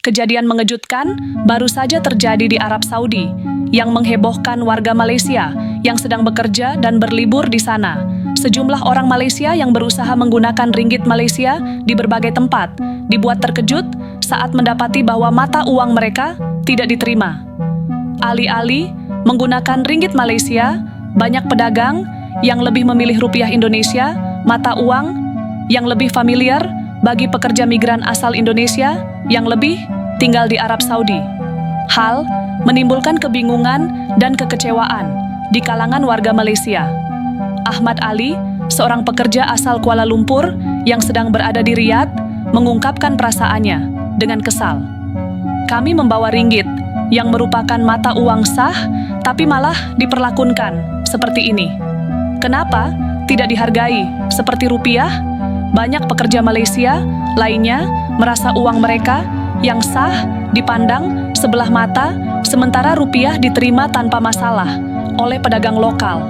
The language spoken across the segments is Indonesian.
Kejadian mengejutkan baru saja terjadi di Arab Saudi yang menghebohkan warga Malaysia yang sedang bekerja dan berlibur di sana. Sejumlah orang Malaysia yang berusaha menggunakan ringgit Malaysia di berbagai tempat dibuat terkejut saat mendapati bahwa mata uang mereka tidak diterima. Alih-alih menggunakan ringgit Malaysia, banyak pedagang yang lebih memilih rupiah Indonesia, mata uang yang lebih familiar bagi pekerja migran asal Indonesia yang lebih tinggal di Arab Saudi. Hal menimbulkan kebingungan dan kekecewaan di kalangan warga Malaysia. Ahmad Ali, seorang pekerja asal Kuala Lumpur yang sedang berada di Riyadh, mengungkapkan perasaannya dengan kesal. Kami membawa ringgit yang merupakan mata uang sah, tapi malah diperlakukan seperti ini. Kenapa tidak dihargai seperti rupiah? Banyak pekerja Malaysia lainnya merasa uang mereka yang sah dipandang sebelah mata, sementara rupiah diterima tanpa masalah oleh pedagang lokal.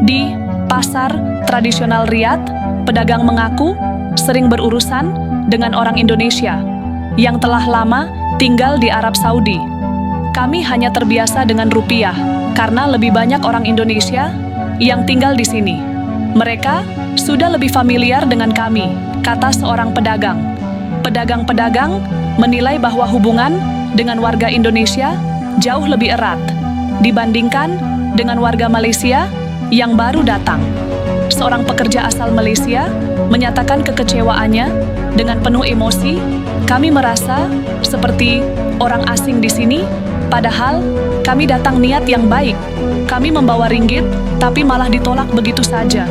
Di pasar tradisional Riyadh, pedagang mengaku sering berurusan dengan orang Indonesia yang telah lama tinggal di Arab Saudi. Kami hanya terbiasa dengan rupiah karena lebih banyak orang Indonesia yang tinggal di sini. Mereka sudah lebih familiar dengan kami, kata seorang pedagang. Pedagang-pedagang menilai bahwa hubungan dengan warga Indonesia jauh lebih erat dibandingkan dengan warga Malaysia yang baru datang. Seorang pekerja asal Malaysia menyatakan kekecewaannya dengan penuh emosi. Kami merasa seperti orang asing di sini, padahal kami datang niat yang baik. Kami membawa ringgit, tapi malah ditolak begitu saja.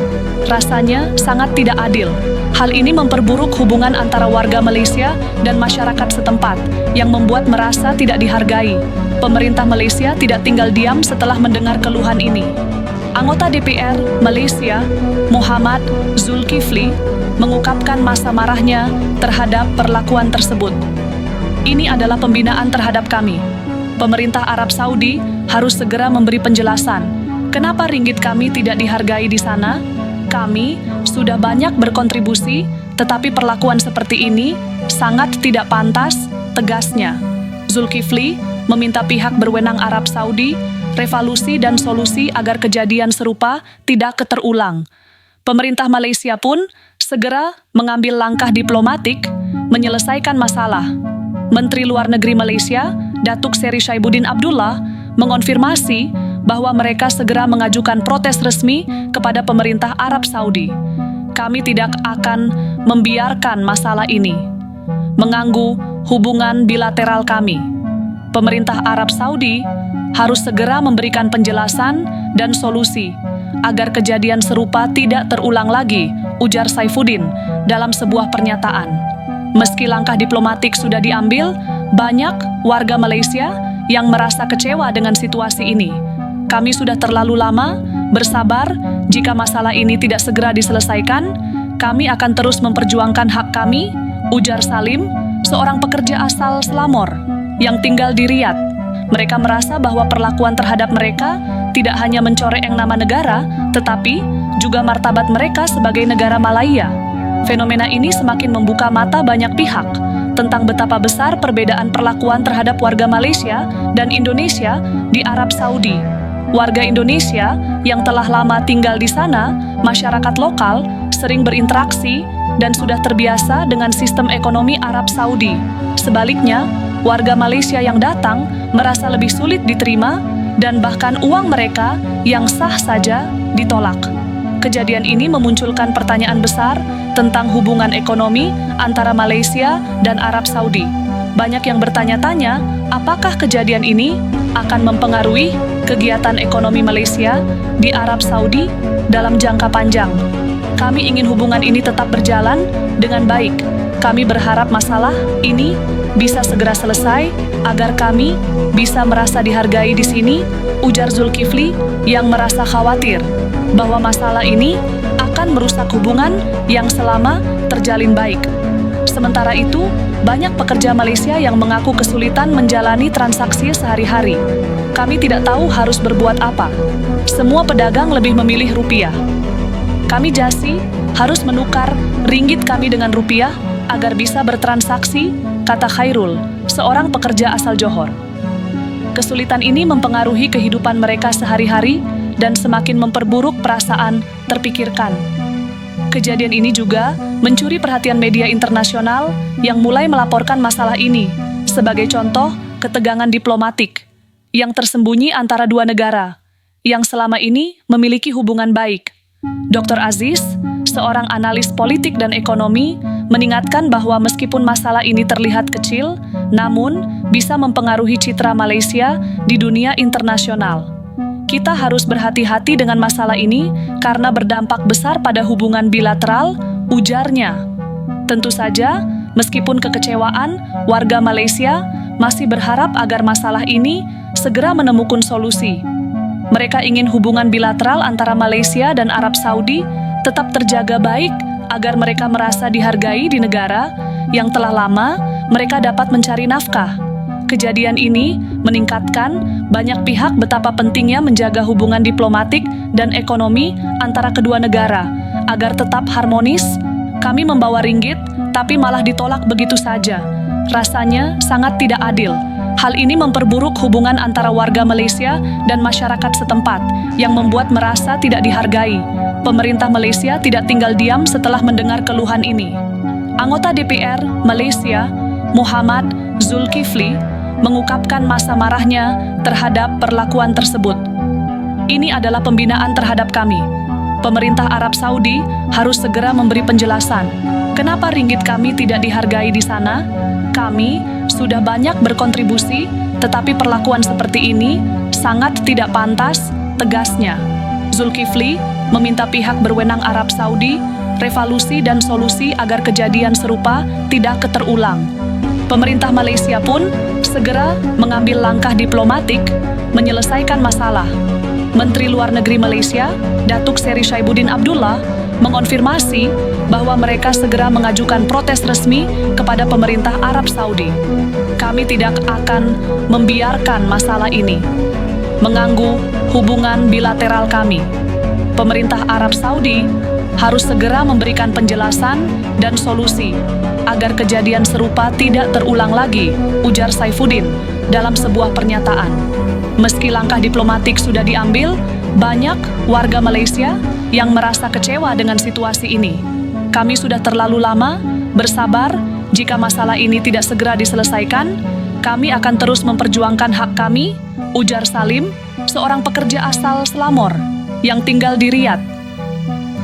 Rasanya sangat tidak adil. Hal ini memperburuk hubungan antara warga Malaysia dan masyarakat setempat yang membuat merasa tidak dihargai. Pemerintah Malaysia tidak tinggal diam setelah mendengar keluhan ini. Anggota DPR Malaysia, Muhammad Zulkifli, mengungkapkan masa marahnya terhadap perlakuan tersebut. Ini adalah pembinaan terhadap kami. Pemerintah Arab Saudi harus segera memberi penjelasan. Kenapa ringgit kami tidak dihargai di sana? Kami sudah banyak berkontribusi, tetapi perlakuan seperti ini sangat tidak pantas, tegasnya. Zulkifli meminta pihak berwenang Arab Saudi revaluasi dan solusi agar kejadian serupa tidak terulang. Pemerintah Malaysia pun segera mengambil langkah diplomatik menyelesaikan masalah. Menteri Luar Negeri Malaysia, Datuk Seri Syaibuddin Abdullah, mengonfirmasi bahwa mereka segera mengajukan protes resmi kepada pemerintah Arab Saudi. Kami tidak akan membiarkan masalah ini mengganggu hubungan bilateral kami. Pemerintah Arab Saudi harus segera memberikan penjelasan dan solusi agar kejadian serupa tidak terulang lagi, ujar Saifuddin dalam sebuah pernyataan. Meski langkah diplomatik sudah diambil, banyak warga Malaysia yang merasa kecewa dengan situasi ini. Kami sudah terlalu lama bersabar. Jika masalah ini tidak segera diselesaikan, kami akan terus memperjuangkan hak kami, ujar Salim, seorang pekerja asal Selangor yang tinggal di Riyadh. Mereka merasa bahwa perlakuan terhadap mereka tidak hanya mencoreng nama negara, tetapi juga martabat mereka sebagai negara Malaya. Fenomena ini semakin membuka mata banyak pihak tentang betapa besar perbedaan perlakuan terhadap warga Malaysia dan Indonesia di Arab Saudi. Warga Indonesia yang telah lama tinggal di sana, masyarakat lokal, sering berinteraksi dan sudah terbiasa dengan sistem ekonomi Arab Saudi. Sebaliknya, warga Malaysia yang datang merasa lebih sulit diterima dan bahkan uang mereka yang sah saja ditolak. Kejadian ini memunculkan pertanyaan besar tentang hubungan ekonomi antara Malaysia dan Arab Saudi. Banyak yang bertanya-tanya, apakah kejadian ini akan mempengaruhi kegiatan ekonomi Malaysia di Arab Saudi dalam jangka panjang. Kami ingin hubungan ini tetap berjalan dengan baik. Kami berharap masalah ini bisa segera selesai agar kami bisa merasa dihargai di sini, ujar Zulkifli yang merasa khawatir bahwa masalah ini akan merusak hubungan yang selama terjalin baik. Sementara itu, banyak pekerja Malaysia yang mengaku kesulitan menjalani transaksi sehari-hari. Kami tidak tahu harus berbuat apa. Semua pedagang lebih memilih rupiah. Kami Jasi harus menukar ringgit kami dengan rupiah agar bisa bertransaksi, kata Khairul, seorang pekerja asal Johor. Kesulitan ini mempengaruhi kehidupan mereka sehari-hari dan semakin memperburuk perasaan terpikirkan. Kejadian ini juga mencuri perhatian media internasional yang mulai melaporkan masalah ini sebagai contoh ketegangan diplomatik yang tersembunyi antara dua negara yang selama ini memiliki hubungan baik. Dr. Aziz, seorang analis politik dan ekonomi, mengingatkan bahwa meskipun masalah ini terlihat kecil, namun bisa mempengaruhi citra Malaysia di dunia internasional. Kita harus berhati-hati dengan masalah ini karena berdampak besar pada hubungan bilateral, ujarnya. Tentu saja, meskipun kekecewaan, warga Malaysia masih berharap agar masalah ini segera menemukan solusi. Mereka ingin hubungan bilateral antara Malaysia dan Arab Saudi tetap terjaga baik agar mereka merasa dihargai di negara yang telah lama mereka dapat mencari nafkah. Kejadian ini meningkatkan banyak pihak betapa pentingnya menjaga hubungan diplomatik dan ekonomi antara kedua negara agar tetap harmonis. Kami membawa ringgit, tapi malah ditolak begitu saja. Rasanya sangat tidak adil. Hal ini memperburuk hubungan antara warga Malaysia dan masyarakat setempat yang membuat merasa tidak dihargai. Pemerintah Malaysia tidak tinggal diam setelah mendengar keluhan ini. Anggota DPR Malaysia, Muhammad Zulkifli, mengungkapkan masa marahnya terhadap perlakuan tersebut. Ini adalah pembinaan terhadap kami. Pemerintah Arab Saudi harus segera memberi penjelasan. Kenapa ringgit kami tidak dihargai di sana? Kami sudah banyak berkontribusi, tetapi perlakuan seperti ini sangat tidak pantas, tegasnya. Zulkifli meminta pihak berwenang Arab Saudi revaluasi dan solusi agar kejadian serupa tidak terulang. Pemerintah Malaysia pun segera mengambil langkah diplomatik menyelesaikan masalah. Menteri Luar Negeri Malaysia, Datuk Seri Syaibuddin Abdullah, mengonfirmasi bahwa mereka segera mengajukan protes resmi kepada pemerintah Arab Saudi. Kami tidak akan membiarkan masalah ini mengganggu hubungan bilateral kami. Pemerintah Arab Saudi harus segera memberikan penjelasan dan solusi agar kejadian serupa tidak terulang lagi, ujar Saifuddin dalam sebuah pernyataan. Meski langkah diplomatik sudah diambil, banyak warga Malaysia yang merasa kecewa dengan situasi ini. Kami sudah terlalu lama bersabar. Jika masalah ini tidak segera diselesaikan, kami akan terus memperjuangkan hak kami, ujar Salim, seorang pekerja asal Selangor yang tinggal di Riyadh.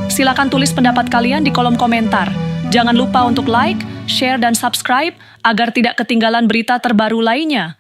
Silakan tulis pendapat kalian di kolom komentar. Jangan lupa untuk like, share, dan subscribe agar tidak ketinggalan berita terbaru lainnya.